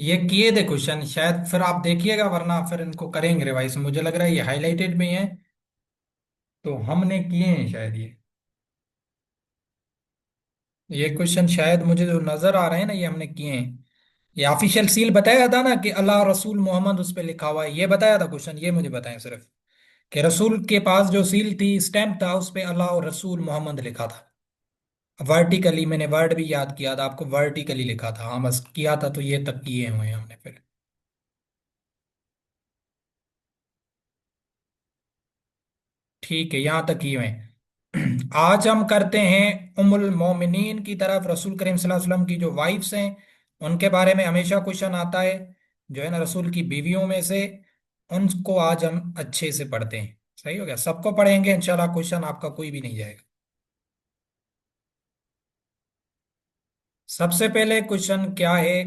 ये किए थे क्वेश्चन शायद, फिर आप देखिएगा, वरना फिर इनको करेंगे रिवाइज। मुझे लग रहा है ये हाईलाइटेड में है, तो हमने किए हैं शायद ये क्वेश्चन शायद मुझे जो नजर आ रहे हैं ना, ये हमने किए हैं। ये ऑफिशियल सील बताया था ना कि अल्लाह रसूल मोहम्मद उस पे लिखा हुआ है, ये बताया था क्वेश्चन, ये मुझे बताएं सिर्फ कि रसूल के पास जो सील थी, स्टैम्प था, उस पे अल्लाह और रसूल मोहम्मद लिखा था। वर्टिकली, मैंने वर्ड भी याद किया था आपको, वर्टिकली लिखा था। हाँ बस किया था, तो ये तक किए हुए हैं हमने फिर। ठीक है, यहाँ तक किए हुए हैं। आज हम करते हैं उम्मुल मोमिनीन की तरफ, रसूल करीम सल्लल्लाहु अलैहि वसल्लम की जो वाइफ्स हैं, उनके बारे में हमेशा क्वेश्चन आता है, जो है ना रसूल की बीवियों में से। उनको आज हम अच्छे से पढ़ते हैं। सही हो गया, सबको पढ़ेंगे इंशाल्लाह, क्वेश्चन आपका कोई भी नहीं जाएगा। सबसे पहले क्वेश्चन क्या है,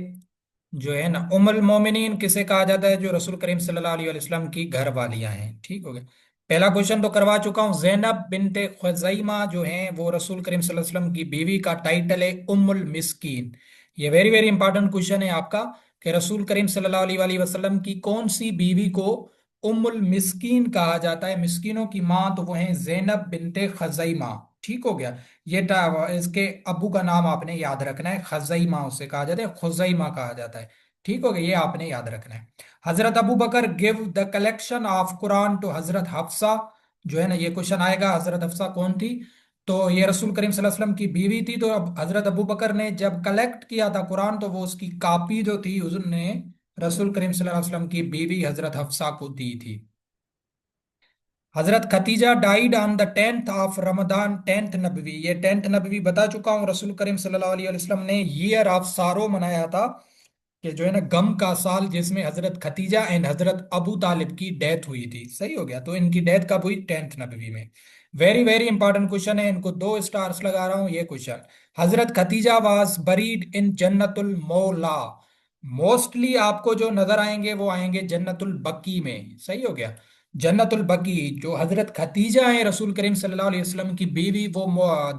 जो है ना उम्मुल मोमिनीन किसे कहा जाता है? जो रसूल करीम सल्लल्लाहु अलैहि वसल्लम की घर वालियां हैं। ठीक हो गया, पहला क्वेश्चन तो करवा चुका हूं। जैनब बिनते खुजैमा जो हैं, वो रसूल करीम सल्लल्लाहु अलैहि वसल्लम की बीवी का टाइटल है उम्मुल मिस्कीन। ये वेरी वेरी इंपॉर्टेंट क्वेश्चन है आपका, कि रसूल करीम सल्लल्लाहु अलैहि वसल्लम की कौन सी बीवी को उम्मुल मिस्कीन कहा जाता है? मिस्कीनों की माँ तो वो है जैनब बिनते खजैमा। ठीक हो गया, इसके अब्बू का नाम आपने याद रखना है, खजैमा उसे कहा जाता है, खुजैमा कहा जाता है। ठीक हो गया, ये आपने याद रखना है। हजरत Abu Bakr give the collection of Quran to हजरत हफ्सा, जो है ना ये क्वेश्चन आएगा। हजरत हफ्सा कौन थी? तो ये रसूल करीम सल्लल्लाहु अलैहि वसल्लम की बीवी थी। तो अब हजरत अबू बकर ने जब कलेक्ट किया था कुरान, तो वो उसकी कॉपी जो थी उसने रसूल करीम सल्लल्लाहु अलैहि वसल्लम की बीवी हजरत हफ्सा को दी थी। Hazrat Khadija died on the 10th of Ramadan, 10th नबवी। ये 10th नबवी बता चुका हूँ। रसूल करीम सल्लल्लाहु अलैहि वसल्लम ने ईयर ऑफ सारो मनाया था, कि जो है ना गम का साल, जिसमें हजरत खतीजा एंड हजरत अबू तालिब की डेथ हुई थी। सही हो गया, तो इनकी डेथ कब हुई? 10th नबवी में। वेरी वेरी इंपॉर्टेंट क्वेश्चन है, इनको 2 स्टार्स लगा रहा हूं ये question. Hazrat Khadija was buried in जन्नतुल मौला। मोस्टली आपको जो नजर आएंगे वो आएंगे जन्नतुल बकी में। सही हो गया, जन्नतुल बकी। जो हजरत खतीजा है रसूल करीम सल्लल्लाहु अलैहि वसल्लम की बीवी, वो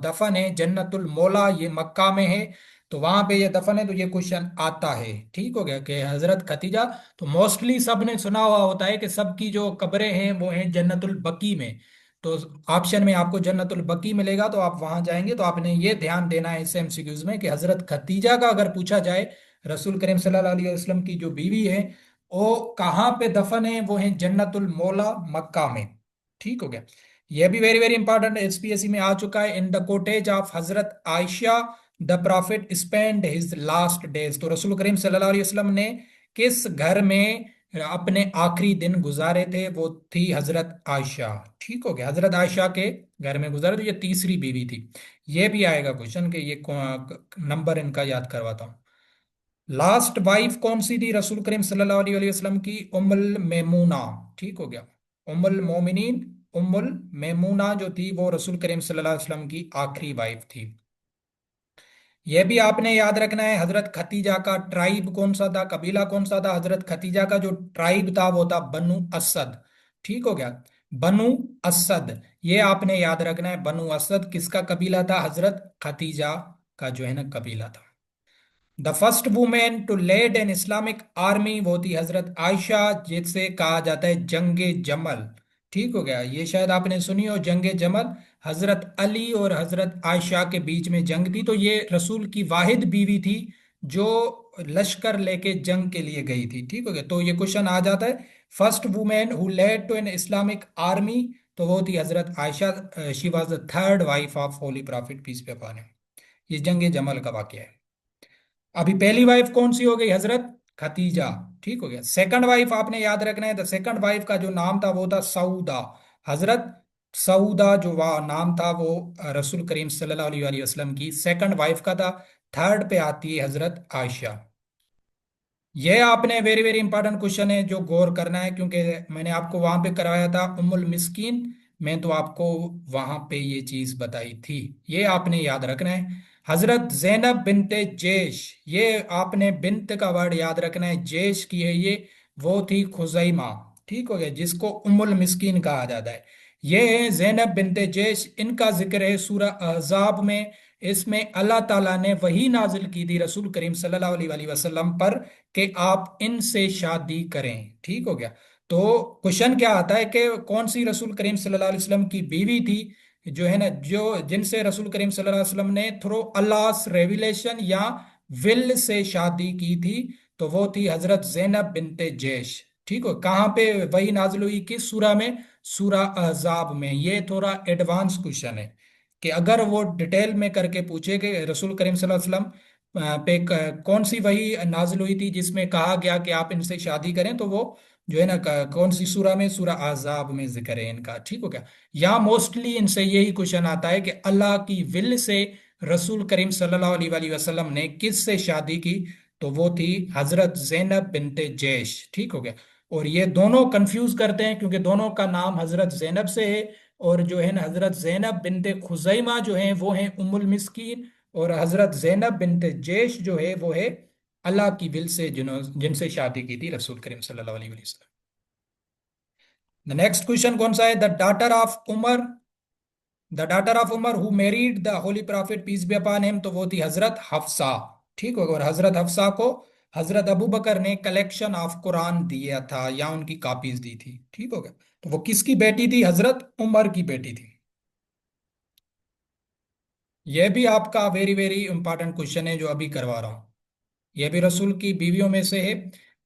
दफन है जन्नतुल मौला, ये मक्का में है। तो वहां पे ये दफन है, तो ये क्वेश्चन आता है। ठीक हो गया, कि हजरत खतीजा, तो मोस्टली सब ने सुना हुआ होता है कि सबकी जो कब्रें हैं वो हैं जन्नतुल बकी में। तो ऑप्शन में आपको जन्नतुल बकी मिलेगा, तो आप वहां जाएंगे। तो आपने ये ध्यान देना है इस एमसीक्यूज में, कि हजरत खतीजा का अगर पूछा जाए, रसूल करीम सल्लल्लाहु अलैहि वसल्लम की जो बीवी है, वो कहाँ पे दफन है? वो है जन्नतुल मौला, मक्का में। ठीक हो गया, यह भी वेरी वेरी इंपॉर्टेंट एसपीएससी में आ चुका है। In the cottage of Hazrat Ayesha the profit spend his last days. तो रसूल करीम सल्लल्लाहु अलैहि वसल्लम ने किस घर में अपने आखिरी दिन गुजारे थे? वो थी हजरत आयशा। ठीक हो गया, हजरत आयशा के घर में गुजारे, तो ये तीसरी बीवी थी। ये भी आएगा क्वेश्चन, के ये नंबर इनका याद करवाता हूँ। लास्ट वाइफ कौन सी थी रसूल करीम सल्लल्लाहु अलैहि वसल्लम की? उम्मुल मेमूना। ठीक हो गया, उम्मुल मोमिनीन, उम्मुल मेमूना जो थी, वो रसूल करीम सल्लल्लाहु अलैहि वसल्लम की आखिरी वाइफ थी। यह भी आपने याद रखना है, हजरत खतीजा का ट्राइब कौन सा था, कबीला कौन सा था? हजरत खतीजा का जो ट्राइब था वो था बनु असद। ठीक हो गया, बनु असद, ये आपने याद रखना है। बनु असद किसका कबीला था? हजरत खतीजा का जो है ना कबीला था। The first women to led an Islamic army, वो थी हजरत आयशा, जिसे कहा जाता है जंगे जमल। ठीक हो गया, ये शायद आपने सुनी हो जंगे जमल। हजरत अली और हजरत आयशा के बीच में जंग थी। तो ये रसूल की वाहिद बीवी थी जो लश्कर लेके जंग के लिए गई थी। ठीक हो गया, तो ये क्वेश्चन आ जाता है, first women who led to an Islamic army, तो वो थी Hazrat Aisha. She was the third wife of Holi prophet, peace be upon him. ये जंगे जमल का वाक्य है। अभी पहली वाइफ कौन सी हो गई? हजरत खतीजा। ठीक हो गया, सेकंड वाइफ आपने याद रखना है। द सेकंड वाइफ का जो नाम था वो था सऊदा। हजरत सऊदा जो नाम था, वो रसूल करीम सल्लल्लाहु अलैहि वसल्लम की सेकंड वाइफ का था। थर्ड पे आती है हजरत आयशा। ये आपने वेरी वेरी इंपॉर्टेंट क्वेश्चन है, जो गौर करना है, क्योंकि मैंने आपको वहां पे करवाया था उम्मुल मिस्कीन में, तो आपको वहां पे ये चीज बताई थी। ये आपने याद रखना है। हजरत जैनब बिनते जेश, ये आपने बिनत का वर्ड याद रखना है, जेश की है ये, वो थी खुजैमा। ठीक हो गया, जिसको उम्मुल मिस्कीन कहा जाता है। ये है जैनब बिनते जेश, इनका जिक्र है सूरह अहजाब में। इसमें अल्लाह ताला ने वही नाजिल की थी रसूल करीम सल्लल्लाहु अलैहि वसल्लम पर कि आप इनसे शादी करें। ठीक हो गया। तो क्वेश्चन क्या आता है कि कौन सी रसूल करीम सल्लल्लाहु अलैहि वसल्लम की बीवी थी, जो है ना, जो जिनसे रसूल करीम सल्लल्लाहु अलैहि वसल्लम ने थ्रू अल्लाह रेविलेशन या विल से शादी की थी। तो वो थी हजरत जैनब बिनते जैश। ठीक हो। कहाँ पे वही नाजिल हुई, किस सूरा में? सूरा अहज़ाब में। ये थोड़ा एडवांस क्वेश्चन है कि अगर वो डिटेल में करके पूछे कि रसूल करीम सल्लल्लाहु अलैहि वसल्लम पे कौन सी वही नाजिल हुई थी जिसमें कहा गया कि आप इनसे शादी करें, तो वो जो है ना कौन सी सूरा में? सूरा आज़ाब में जिक्र है इनका। ठीक हो गया। या मोस्टली इनसे यही क्वेश्चन आता है कि अल्लाह की विल से रसूल करीम सल्लल्लाहु अलैहि वसल्लम ने किस से शादी की? तो वो थी हजरत जैनब बिनते जैश। ठीक हो गया। और ये दोनों कंफ्यूज करते हैं क्योंकि दोनों का नाम हजरत जैनब से है। और जो है ना हजरत जैनब बिनते खुजैमा जो है वो है उम्मुल मिस्कीन, और हजरत जैनब बिनते जैश जो है वो है अल्लाह की विल से जिनसे शादी की थी रसूल करीम सल्लल्लाहु अलैहि वसल्लम। द नेक्स्ट क्वेश्चन कौन सा है? The daughter of Umar, the daughter of Umar who married the holy prophet peace be upon him, तो वो थी हजरत हफ्सा। ठीक होगा। और हजरत हफ्सा को हजरत अबू बकर ने कलेक्शन ऑफ कुरान दिया था या उनकी कॉपीज दी थी। ठीक हो गया। तो वो किसकी बेटी थी? हजरत उमर की बेटी थी। यह भी आपका वेरी वेरी इंपॉर्टेंट क्वेश्चन है जो अभी करवा रहा हूं। यह भी रसूल की बीवियों में से है।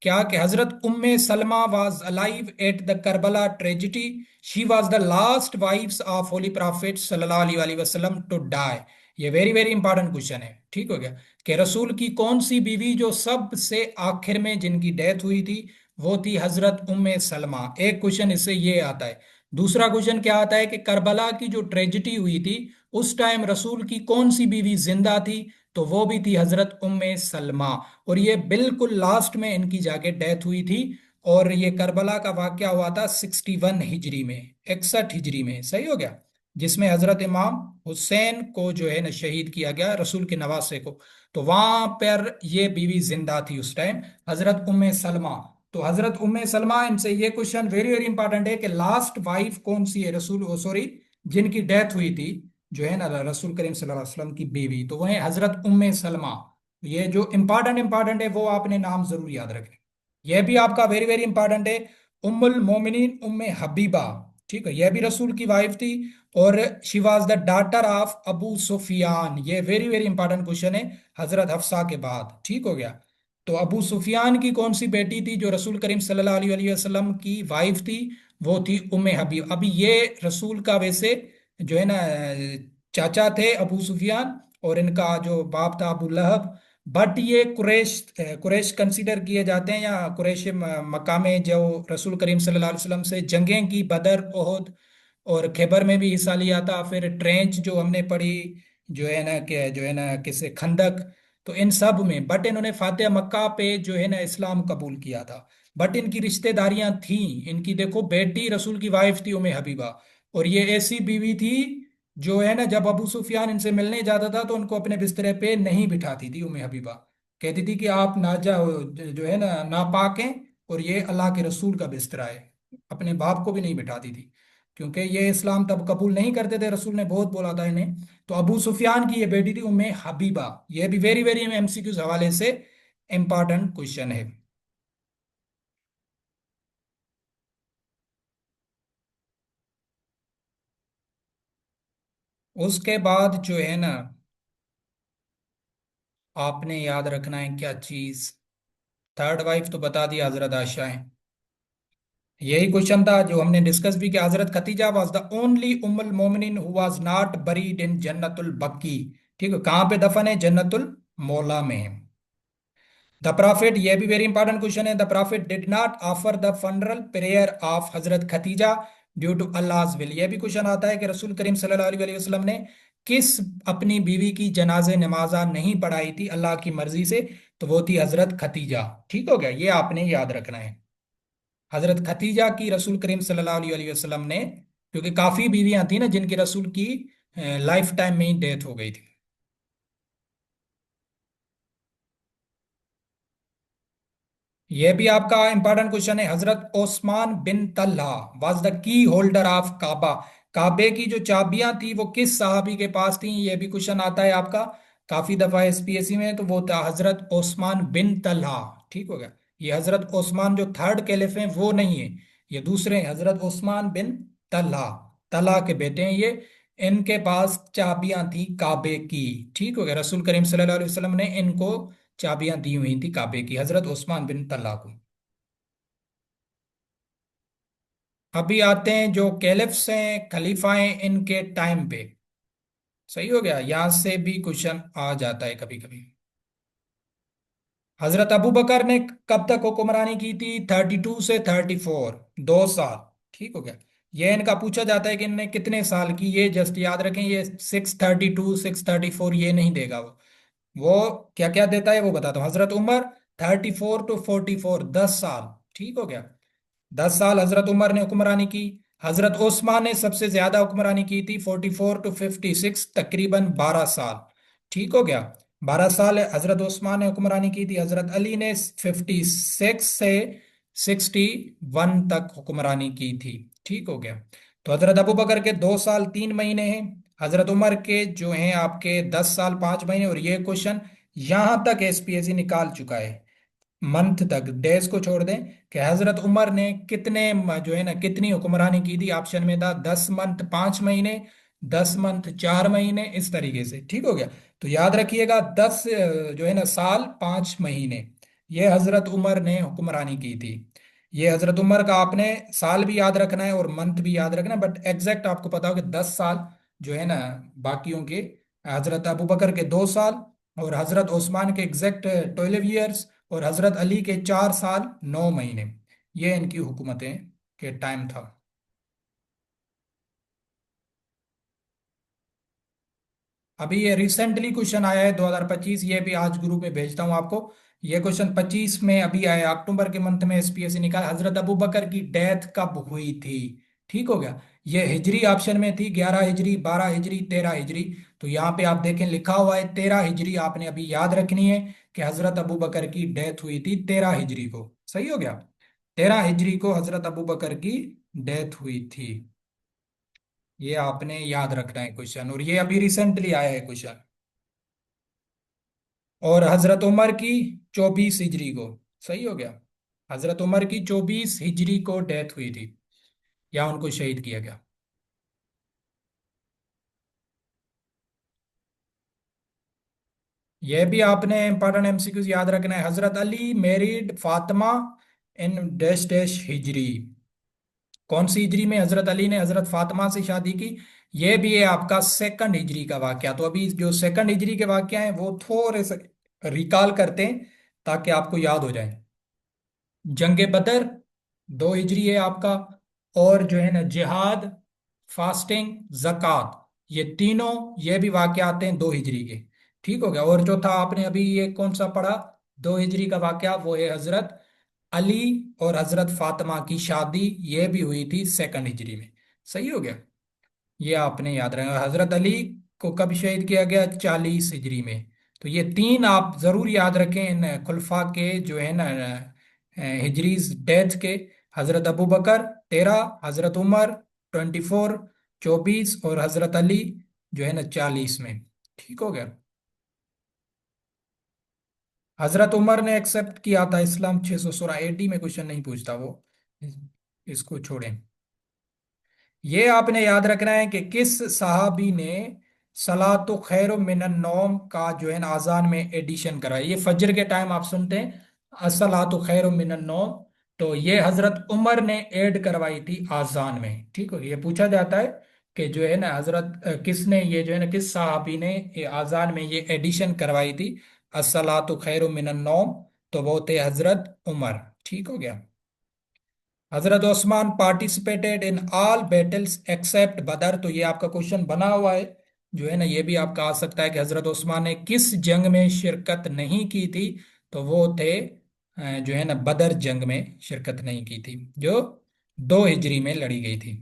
क्या कि हजरत Umme Salma was alive at the Karbala tragedy, she was the last wives of Holi Prophet सल्लल्लाहु अलैहि वसल्लम टू डाई। ये वेरी वेरी इंपॉर्टेंट क्वेश्चन है। ठीक हो गया। कि रसूल की कौन सी बीवी जो सबसे आखिर में जिनकी डेथ हुई थी, वो थी हजरत उम्मे सलमा। एक क्वेश्चन इससे ये आता है। दूसरा क्वेश्चन क्या आता है कि करबला की जो ट्रेजिडी हुई थी उस टाइम रसूल की कौन सी बीवी जिंदा थी? तो वो भी थी हजरत उम्मे सलमा। और ये बिल्कुल लास्ट में इनकी जाके डेथ हुई थी। और ये करबला का वाकया हुआ था 61 हिजरी में, 61 हिजरी में। सही हो गया। जिसमें हजरत इमाम हुसैन को जो है ना शहीद किया गया, रसूल के नवासे को। तो वहां पर ये बीवी जिंदा थी उस टाइम, हजरत उम्मे सलमा। तो हजरत उम्मे सलमा, इनसे ये क्वेश्चन वेरी वेरी इंपॉर्टेंट है कि लास्ट वाइफ कौन सी है रसूल, सॉरी, जिनकी डेथ हुई थी, जो है ना रसूल करीम सल्लल्लाहु अलैहि वसल्लम की बीवी, तो वह है हजरत उम्मे सलमा। ये जो इंपॉर्टेंट इंपॉर्टेंट है वो आपने नाम जरूर याद रखें। यह भी आपका वेरी वेरी इंपॉर्टेंट है। उम्मुल मोमिनीन उम्मे हबीबा। ठीक है। यह भी रसूल की वाइफ थी। और she was the daughter of Abu Sufyan. ये वेरी वेरी इंपॉर्टेंट क्वेश्चन है हजरत हफ्सा के बाद। ठीक हो गया। तो अबू सुफियान की कौन सी बेटी थी जो रसूल करीम सल्लल्लाहु अलैहि वसल्लम की वाइफ थी? वो थी उम्मे हबीब। अभी ये रसूल का वैसे जो है ना चाचा थे अबू सुफियान, और इनका जो बाप था अबू लहब। बट ये कुरैश, कुरैश कंसीडर किए जाते हैं, या कुरैश मकामे जो रसूल करीम सल्लल्लाहु अलैहि वसल्लम से जंगें की, बदर, ओहद और खैबर में भी हिस्सा लिया था। फिर ट्रेंच जो हमने पढ़ी, जो है ना कि जो है ना किसे खंदक, तो इन सब में बट इन्होंने फातिहा मक्का पे जो है ना इस्लाम कबूल किया था। बट इनकी रिश्तेदारियां थी। इनकी देखो बेटी रसूल की वाइफ थी उम्मे हबीबा। और ये ऐसी बीवी थी जो है ना जब अबू सुफियान इनसे मिलने जाता था तो उनको अपने बिस्तरे पे नहीं बिठाती थी उम्मे हबीबा। कहती थी कि आप ना जाओ, जो है ना नापाक हैं, और ये अल्लाह के रसूल का बिस्तरा है। अपने बाप को भी नहीं बिठाती थी क्योंकि ये इस्लाम तब कबूल नहीं करते थे, रसूल ने बहुत बोला था इन्हें। तो अबू सुफियान की ये बेटी थी उम्मे हबीबा। ये भी वेरी वेरी एमसीक्यूज हवाले से इंपॉर्टेंट क्वेश्चन है। उसके बाद जो है ना आपने याद रखना है क्या चीज? थर्ड वाइफ तो बता दी हजरत आयशा है। यही क्वेश्चन था जो हमने डिस्कस भी किया। हजरत खतीजा वाज द ओनली उम्मुल मोमिनिन who was not buried in Jannatul Baqi. ठीक है। कहाँ पे दफन है? जन्नतुल मौला में। द प्रॉफिट, ये भी वेरी इंपॉर्टेंट क्वेश्चन है। The profit did not offer the funeral prayer of Hazrat Khadija due to अल्लाह's will. ये भी क्वेश्चन आता है कि रसूल करीम सल्लल्लाहु अलैहि वसल्लम ने किस अपनी बीवी की जनाजे नमाजा नहीं पढ़ाई थी अल्लाह की मर्जी से? तो वो थी हजरत खतीजा। ठीक हो गया। ये आपने याद रखना है। हजरत खतीजा की रसूल करीम सल्लल्लाहु अलैहि वसल्लम ने, क्योंकि काफी बीवियां थी ना जिनकी रसूल की लाइफ टाइम में ही डेथ हो गई थी। यह भी आपका इंपॉर्टेंट क्वेश्चन है। हजरत Osman bin Talha was the key holder of Kaaba. काबे की जो चाबियां थी वो किस सहाबी के पास थी, ये भी क्वेश्चन आता है आपका काफी दफा एसपीएससी में। तो वो था हजरत ओस्मान बिन तलहा। ठीक हो गया। ये हजरत ओस्मान जो थर्ड कैलिफ हैं वो नहीं है, ये दूसरे हैं, हजरत ओस्मान बिन तलहा। तलहा के बेटे हैं ये। इनके पास चाबियां थी काबे की। ठीक हो गया। रसूल करीम सल्लल्लाहु अलैहि वसल्लम ने इनको चाबियां दी हुई थी काबे की, हजरत ओस्मान बिन तलहा को। अभी आते हैं जो कैलिफ्स हैं, खलीफा हैं, इनके टाइम पे। सही हो गया, यहां से भी क्वेश्चन आ जाता है कभी कभी। हजरत अबू बकर ने कब तक हुक्मरानी की थी? 32 से 34, 2 साल। ठीक हो गया। ये इनका पूछा जाता है कि इनने कितने साल की, ये जस्ट याद रखें, ये 632 634 ये नहीं देगा वो क्या क्या देता है वो बताता हूँ। हजरत उमर 34 to 44, 10 साल। ठीक हो गया। 10 साल हजरत उमर ने हुक्मरानी की। हजरत ओस्मान ने सबसे ज्यादा हुक्मरानी की थी, 44 to 56, तकरीबन 12 साल। ठीक हो गया। 12 साल हजरत ओस्मान ने हुक्मरानी की थी। हजरत अली ने 56 से 61 तक हुक्मरानी की थी। ठीक हो गया। तो हजरत अबू बकर के 2 साल 3 महीने हैं। हजरत उमर के जो हैं आपके 10 साल 5 महीने। और ये क्वेश्चन यहां तक एसपीएससी निकाल चुका है, मंथ तक, डेज को छोड़ दें, कि हजरत उमर ने कितने जो है ना कितनी हुक्मरानी की थी। ऑप्शन में था 10 मंथ 5 महीने, 10 मंथ 4 महीने, इस तरीके से। ठीक हो गया। तो याद रखिएगा 10 जो है ना साल 5 महीने ये हजरत उमर ने हुक्मरानी की थी। ये हजरत उमर का आपने साल भी याद रखना है और मंथ भी याद रखना है, बट एग्जैक्ट आपको पता हो कि 10 साल जो है ना बाकियों के, हजरत अबू बकर के 2 साल, और हजरत ओस्मान के एग्जैक्ट 12 ईयर्स, और हजरत अली के 4 साल 9 महीने। ये इनकी हुकूमतें के टाइम था। अभी ये रिसेंटली क्वेश्चन आया है 2025, ये भी आज ग्रुप में भेजता हूँ आपको। ये क्वेश्चन 25 में अभी आया, अक्टूबर के मंथ में एसपीएससी निकाला, हजरत अबू बकर की डेथ कब हुई थी। ठीक हो गया। ये हिजरी ऑप्शन में थी, 11 हिजरी, 12 हिजरी, 13 हिजरी। तो यहाँ पे आप देखें लिखा हुआ है 13 हिजरी, आपने अभी याद रखनी है कि हजरत अबू बकर की डेथ हुई थी 13 हिजरी को। सही हो गया। 13 हिजरी को हजरत अबू बकर की डेथ हुई थी। ये आपने याद रखना है क्वेश्चन, और ये अभी रिसेंटली आया है क्वेश्चन। और हजरत उमर की 24 हिजरी को। सही हो गया। हजरत उमर की 24 हिजरी को डेथ हुई थी, या उनको शहीद किया गया। यह भी आपने इंपॉर्टेंट एमसीक्यूज याद रखना है। हजरत Ali married Fatima in dash dash Hijri. कौन सी हिजरी में हजरत अली ने हजरत फातिमा से शादी की? यह भी है आपका 2nd हिजरी का वाक्या। तो अभी जो 2nd हिजरी के वाक्या हैं वो थोड़े से रिकॉल करते हैं ताकि आपको याद हो जाए। जंग बदर 2 हिजरी है आपका। और जो है ना जिहाद, फास्टिंग, जक़ात, ये तीनों ये भी वाक़या आते हैं 2 हिजरी के। ठीक हो गया। और जो था आपने अभी ये कौन सा पढ़ा 2 हिजरी का वाक़या, वो है हजरत अली और हजरत फातिमा की शादी, ये भी हुई थी 2nd हिजरी में। सही हो गया। ये आपने याद रखना। हजरत अली को कब शहीद किया गया? 40 हिजरी में। तो ये तीन आप जरूर याद रखें इन खुलफा के जो है ना हिजरीज डेथ के। हजरत अबू बकर 13, हजरत उमर 24, 24, और हजरत अली जो है ना 40 में। ठीक हो गया। हजरत उमर ने एक्सेप्ट किया था इस्लाम 616 एडी में, क्वेश्चन नहीं पूछता वो, इसको छोड़ें। ये आपने याद रखना है कि किस सहाबी ने सलातो खैर मिनन नौम का जो है ना अजान में एडिशन कराया। ये फजर के टाइम आप सुनते हैं असलातो खैर मिनन नौम, तो ये हजरत उमर ने ऐड करवाई थी अजान में। ठीक हो, ये पूछा जाता है कि जो है ना हजरत किसने ये जो है ना किस सहाबी ने ये अजान में ये एडिशन करवाई थी असलातो खैर मिनन नौम, तो वो थे हजरत उमर। ठीक हो गया। Hazrat Osman participated in all battles except Badr, तो ये आपका क्वेश्चन बना हुआ है। जो है ना ये भी आपका आ सकता है कि हजरत ओस्मान ने किस जंग में शिरकत नहीं की थी? तो वो थे जो है ना बदर जंग में शिरकत नहीं की थी, जो 2 हिजरी में लड़ी गई थी।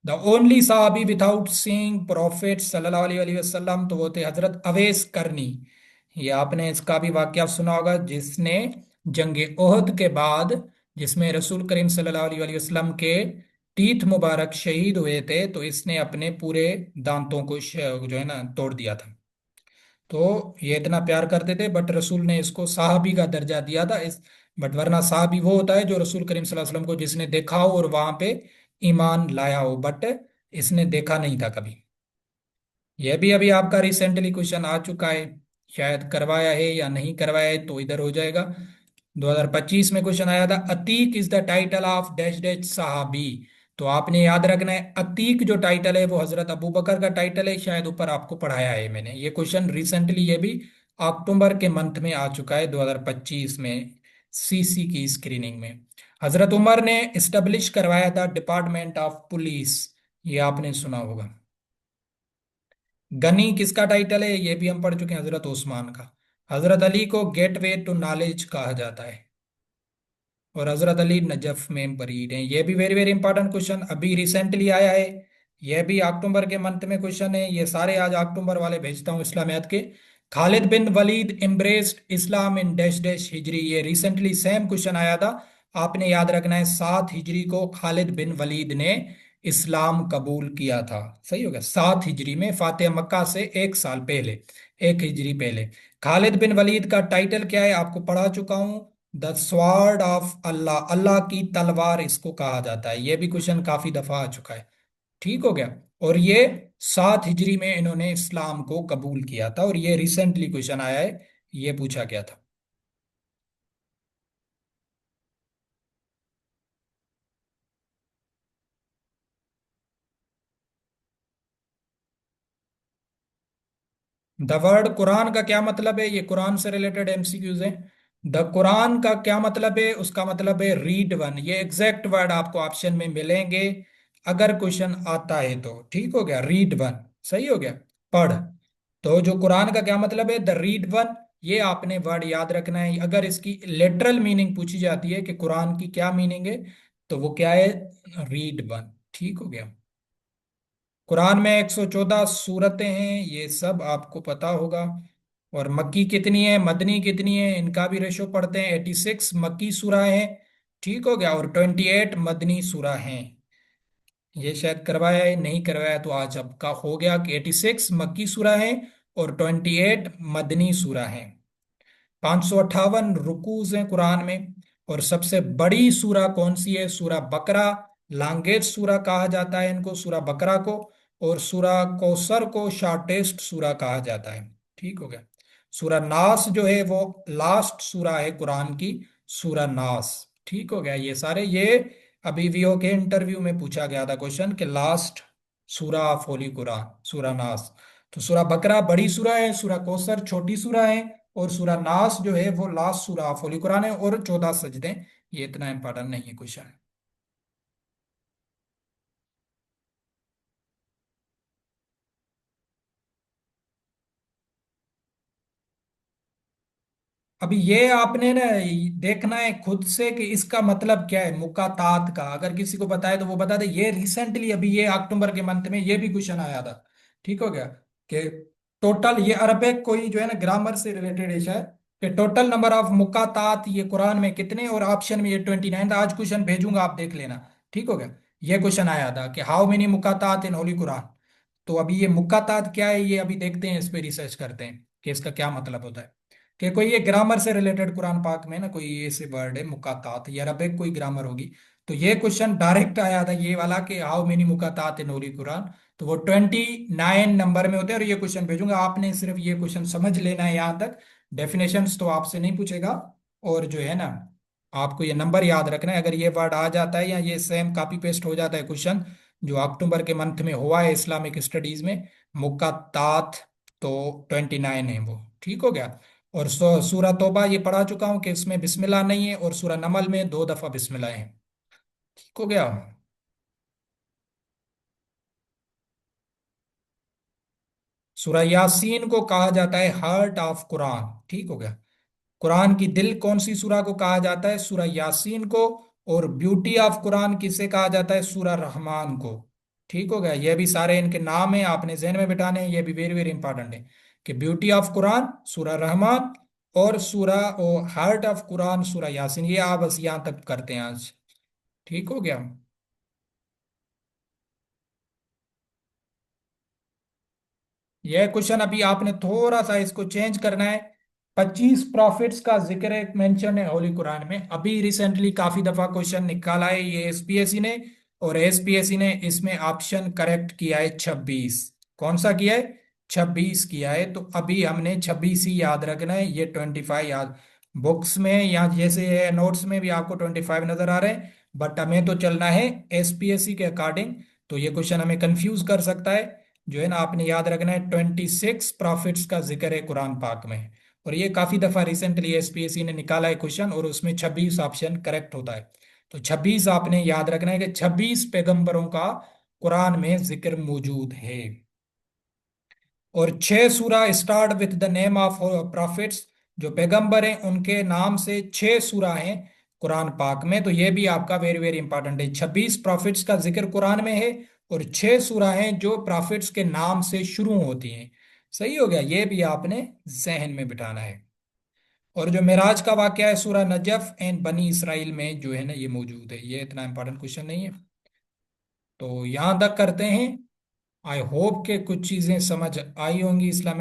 द ओनली साहबी विदाउट सीइंग प्रॉफिट सल्लल्लाहु अलैहि वसल्लम, तो वो थे हजरत अवैस करनी। ये आपने इसका भी वाकया सुना होगा, जिसने जंग ओहद के बाद, जिसमें रसूल करीम सल्लल्लाहु अलैहि वसल्लम के तीत मुबारक शहीद हुए थे तो इसने अपने पूरे दांतों को जो है ना तोड़ दिया था। तो ये इतना प्यार करते थे, बट रसूल ने इसको साहबी का दर्जा दिया था इस। बट वरना साहबी वो होता है जो रसूल करीम सल्लल्लाहु अलैहि वसल्लम को जिसने देखा हो और वहां पे ईमान लाया हो, बट इसने देखा नहीं था कभी। यह भी अभी आपका रिसेंटली क्वेश्चन आ चुका है, शायद करवाया है या नहीं करवाया है तो इधर हो जाएगा। 2025 में क्वेश्चन आया था, Atiq is the title of dash dash सहाबी। तो आपने याद रखना है, अतीक जो टाइटल है वो हजरत अबू बकर का टाइटल है, शायद ऊपर आपको पढ़ाया है मैंने ये क्वेश्चन रिसेंटली। ये भी अक्टूबर के मंथ में आ चुका है 2025 में, सीसी की स्क्रीनिंग में। हजरत उमर ने इस्टेब्लिश करवाया था डिपार्टमेंट ऑफ पुलिस, ये आपने सुना होगा। गनी किसका टाइटल है, ये भी हम पढ़ चुके हैं, हजरत उस्मान का। हजरत अली को गेटवे टू नॉलेज कहा जाता है, और हजरत अली नजफ में बरीड हैं। ये भी वेरी वेरी इंपॉर्टेंट क्वेश्चन अभी रिसेंटली आया है। ये भी अक्टूबर के मंथ में क्वेश्चन है, ये सारे आज अक्टूबर वाले भेजता हूँ इस्लामियात के। Khalid bin Walid embraced Islam in dash dash Hijri, ये रिसेंटली सेम क्वेश्चन आया था। आपने याद रखना है 7 हिजरी को खालिद बिन वलीद ने इस्लाम कबूल किया था। सही हो गया, 7 हिजरी में, फातिह मक्का से 1 साल पहले, 1 हिजरी पहले। खालिद बिन वलीद का टाइटल क्या है आपको पढ़ा चुका हूं, द स्वॉर्ड ऑफ अल्लाह, अल्लाह की तलवार इसको कहा जाता है। ये भी क्वेश्चन काफी दफा आ चुका है। ठीक हो गया। और ये 7 हिजरी में इन्होंने इस्लाम को कबूल किया था, और ये रिसेंटली क्वेश्चन आया है, ये पूछा गया था। द वर्ड कुरान का क्या मतलब है, ये कुरान से रिलेटेड एमसीक्यूज है। द कुरान का क्या मतलब है, उसका मतलब है रीड वन। ये एग्जैक्ट वर्ड आपको ऑप्शन में मिलेंगे अगर क्वेश्चन आता है तो। ठीक हो गया, रीड वन, सही हो गया, पढ़। तो जो कुरान का क्या मतलब है, द रीड वन, ये आपने वर्ड याद रखना है। अगर इसकी लिटरल मीनिंग पूछी जाती है कि कुरान की क्या मीनिंग है, तो वो क्या है, रीड वन। ठीक हो गया। कुरान में 114 सूरतें हैं, ये सब आपको पता होगा। और मक्की कितनी है, मदनी कितनी है, इनका भी रेशो पढ़ते हैं। 86 मक्की सूरा है, ठीक हो गया, और 28 मदनी सूरा हैं। ये शायद करवाया है, नहीं करवाया तो आज आपका हो गया कि 86 मक्की सूरा है और 28 मदनी सूरा है। 558 रुकूज हैं कुरान में। और सबसे बड़ी सूरा कौन सी है, सूरा बकरा। लांगेस्ट सूरा कहा जाता है इनको, सूरा बकरा को। और सूरा कौसर को शॉर्टेस्ट सूरा कहा जाता है। ठीक हो गया। सूरा नास जो है वो लास्ट सूरा है कुरान की, सूरा नास। ठीक हो गया। ये सारे ये अभी वीओ के इंटरव्यू में पूछा गया था क्वेश्चन कि लास्ट सूरा ऑफ होली कुरान, सूरा नास। तो सूरा बकरा बड़ी सूरा है, सूरा कौसर छोटी सूरा है, और सूरा नास जो है वो लास्ट सूरा ऑफ होली कुरान है, और 14 सजदे। ये इतना इंपॉर्टेंट नहीं है क्वेश्चन। अभी ये आपने ना देखना है खुद से कि इसका मतलब क्या है मुकातात का। अगर किसी को पता है तो वो बता दे। ये रिसेंटली अभी ये अक्टूबर के मंथ में ये भी क्वेश्चन आया था। ठीक हो गया कि टोटल, ये अरबिक कोई जो है ना ग्रामर से रिलेटेड है शायद, कि टोटल नंबर ऑफ मुकातात ये कुरान में कितने, और ऑप्शन में ये 29 था। आज क्वेश्चन भेजूंगा, आप देख लेना। ठीक हो गया। ये क्वेश्चन आया था कि हाउ मेनी मुकातात इन होली कुरान। तो अभी ये मुकातात क्या है, ये अभी देखते हैं, इस पे रिसर्च करते हैं कि इसका क्या मतलब होता है। कि कोई ये ग्रामर से रिलेटेड कुरान पाक में ना कोई ऐसे वर्ड है मुकातात, या अरबिक कोई ग्रामर होगी। तो ये क्वेश्चन डायरेक्ट आया था ये वाला कि हाउ मेनी मुकातात इन होली कुरान। तो वो 29 नंबर में होते हैं, और ये क्वेश्चन भेजूंगा, आपने सिर्फ ये क्वेश्चन समझ लेना है यहाँ तक। डेफिनेशंस तो आपसे नहीं पूछेगा। और जो है ना, आपको ये नंबर याद रखना है। अगर ये वर्ड आ जाता है या ये सेम कॉपी पेस्ट हो जाता है क्वेश्चन जो अक्टूबर के मंथ में हुआ है इस्लामिक स्टडीज में, मुक्कातात, तो 29 है वो। ठीक हो गया। और सूरा तौबा ये पढ़ा चुका हूं कि इसमें बिस्मिल्लाह नहीं है, और सूरा नमल में 2 दफा बिस्मिल्लाह है। ठीक हो गया। सूरा यासीन को कहा जाता है हार्ट ऑफ कुरान। ठीक हो गया। कुरान की दिल कौन सी सूरा को कहा जाता है, सूरा यासीन को। और ब्यूटी ऑफ कुरान किसे कहा जाता है, सूरा रहमान को। ठीक हो गया। ये भी सारे इनके नाम है, आपने जहन में बिठाने हैं, ये भी वेरी वेरी इंपॉर्टेंट है कि ब्यूटी ऑफ कुरान सूरा रहमान, और सूरा ओ हार्ट ऑफ कुरान सूरा यासीन। ये आप बस यहाँ तक करते हैं आज। ठीक हो गया। यह क्वेश्चन अभी आपने थोड़ा सा इसको चेंज करना है। 25 प्रॉफिट्स का जिक्र एक मेंशन है होली कुरान में। अभी रिसेंटली काफी दफा क्वेश्चन निकाला है ये एसपीएससी ने, और एसपीएससी ने इसमें ऑप्शन करेक्ट किया है 26। कौन सा किया है? 26 किया है। तो अभी हमने 26 ही याद रखना है, ये 25 याद। बुक्स में या जैसे नोट्स में भी आपको 25 नजर आ रहे हैं, बट हमें तो चलना है एसपीएससी के अकॉर्डिंग। तो ये क्वेश्चन हमें कंफ्यूज कर सकता है। जो है ना, आपने याद रखना है 26 प्रॉफिट्स का जिक्र है कुरान पाक में। और ये काफी दफा रिसेंटली एसपीएससी ने निकाला है क्वेश्चन, और उसमें 26 ऑप्शन करेक्ट होता है। तो 26 आपने याद रखना है कि 26 पैगंबरों का कुरान में जिक्र मौजूद है। और 6 सूरा start with the name of profits. जो पैगंबर हैं उनके नाम से 6 सूरा हैं कुरान पाक में। तो ये भी आपका वेरी वेरी इंपॉर्टेंट है। 26 प्रॉफिट्स का जिक्र कुरान में है, और 6 सूरा हैं जो प्रॉफिट्स के नाम से शुरू होती हैं। सही हो गया, ये भी आपने जहन में बिठाना है। और जो मेराज का वाकया है सूरा नजफ एंड बनी इसराइल में जो है ना ये मौजूद है। ये इतना इंपॉर्टेंट क्वेश्चन नहीं है। तो यहां तक करते हैं। आई होप के कुछ चीजें समझ आई होंगी इस्लाम